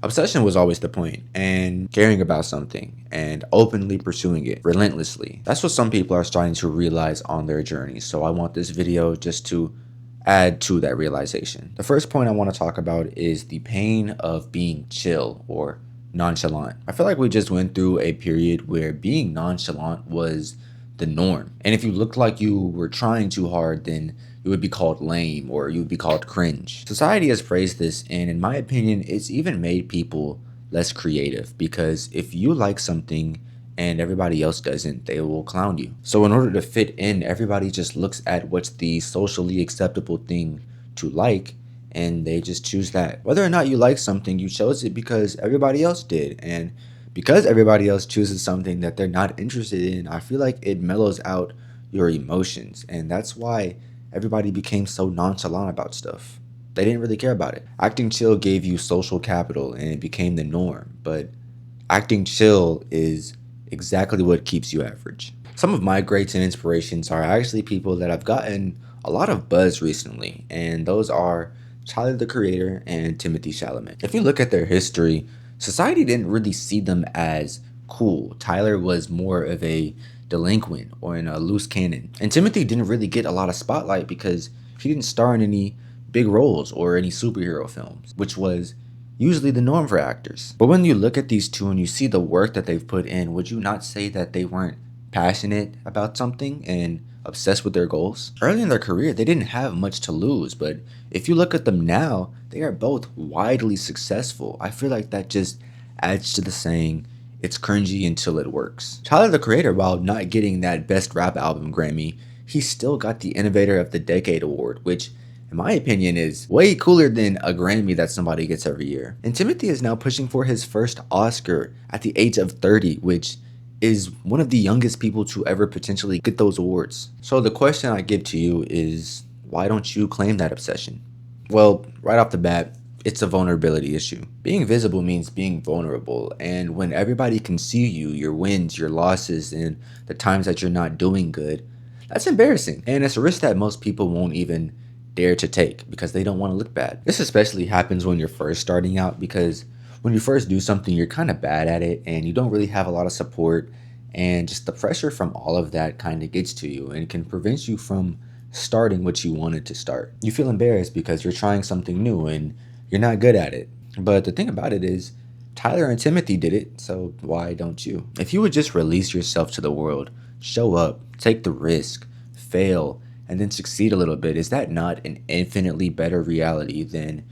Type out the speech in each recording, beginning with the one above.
Obsession was always the point, and caring about something and openly pursuing it relentlessly. That's what some people are starting to realize on their journey. So I want this video just to add to that realization. The first point I want to talk about is the pain of being chill or nonchalant. I feel like we just went through a period where being nonchalant was the norm. And if you looked like you were trying too hard, then you would be called lame or you would be called cringe. Society has praised this, and in my opinion, it's even made people less creative, because if you like something and everybody else doesn't, they will clown you. So in order to fit in, everybody just looks at what's the socially acceptable thing to like, and they just choose that. Whether or not you like something, you chose it because everybody else did. And because everybody else chooses something that they're not interested in, I feel like it mellows out your emotions. And that's why everybody became so nonchalant about stuff. They didn't really care about it. Acting chill gave you social capital and it became the norm. But acting chill is exactly what keeps you average. Some of my greats and inspirations are actually people that I've gotten a lot of buzz recently, and those are Tyler the Creator and Timothy Chalamet. If you look at their history, society didn't really see them as cool. Tyler was more of a delinquent or in a loose cannon, and Timothy didn't really get a lot of spotlight because he didn't star in any big roles or any superhero films, which was usually the norm for actors. But when you look at these two and you see the work that they've put in, would you not say that they weren't passionate about something and obsessed with their goals? Early in their career, they didn't have much to lose, but if you look at them now, they are both widely successful. I feel like that just adds to the saying, it's cringy until it works. Tyler the Creator, while not getting that Best Rap Album Grammy, he still got the Innovator of the Decade award, which in my opinion is way cooler than a Grammy that somebody gets every year. And Timothy is now pushing for his first Oscar at the age of 30, which is one of the youngest people to ever potentially get those awards. So the question I give to you is, why don't you claim that obsession? Well, right off the bat, it's a vulnerability issue. Being visible means being vulnerable, and when everybody can see you, your wins, your losses, and the times that you're not doing good, that's embarrassing. And it's a risk that most people won't even dare to take because they don't want to look bad. This especially happens when you're first starting out, because when you first do something, you're kind of bad at it and you don't really have a lot of support, and just the pressure from all of that kind of gets to you and can prevent you from starting what you wanted to start. You feel embarrassed because you're trying something new and you're not good at it. But the thing about it is, Tyler and Timothy did it, so why don't you? If you would just release yourself to the world, show up, take the risk, fail, and then succeed a little bit, is that not an infinitely better reality than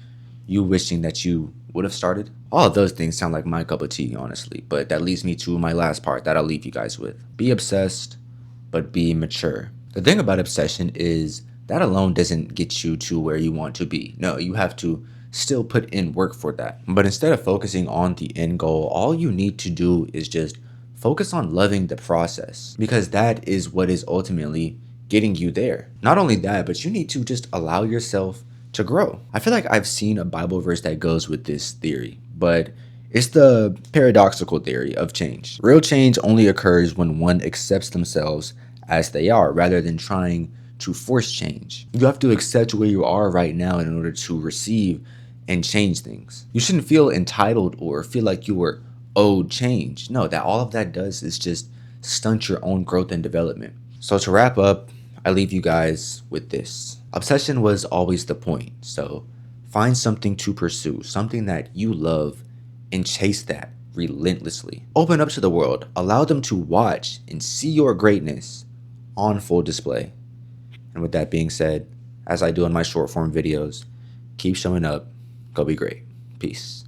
you wishing that you would have started? All of those things sound like my cup of tea, honestly, but that leads me to my last part that I'll leave you guys with. Be obsessed, but be mature. The thing about obsession is that alone doesn't get you to where you want to be. No, you have to still put in work for that. But instead of focusing on the end goal, all you need to do is just focus on loving the process, because that is what is ultimately getting you there. Not only that, but you need to just allow yourself to grow. I feel like I've seen a Bible verse that goes with this theory, but it's the paradoxical theory of change. Real change only occurs when one accepts themselves as they are rather than trying to force change. You have to accept where you are right now in order to receive and change things. You shouldn't feel entitled or feel like you were owed change. No, that all of that does is just stunt your own growth and development. So to wrap up, I leave you guys with this. Obsession was always the point. So find something to pursue, something that you love, and chase that relentlessly. Open up to the world. Allow them to watch and see your greatness on full display. And with that being said, as I do in my short form videos, keep showing up. Go be great. Peace.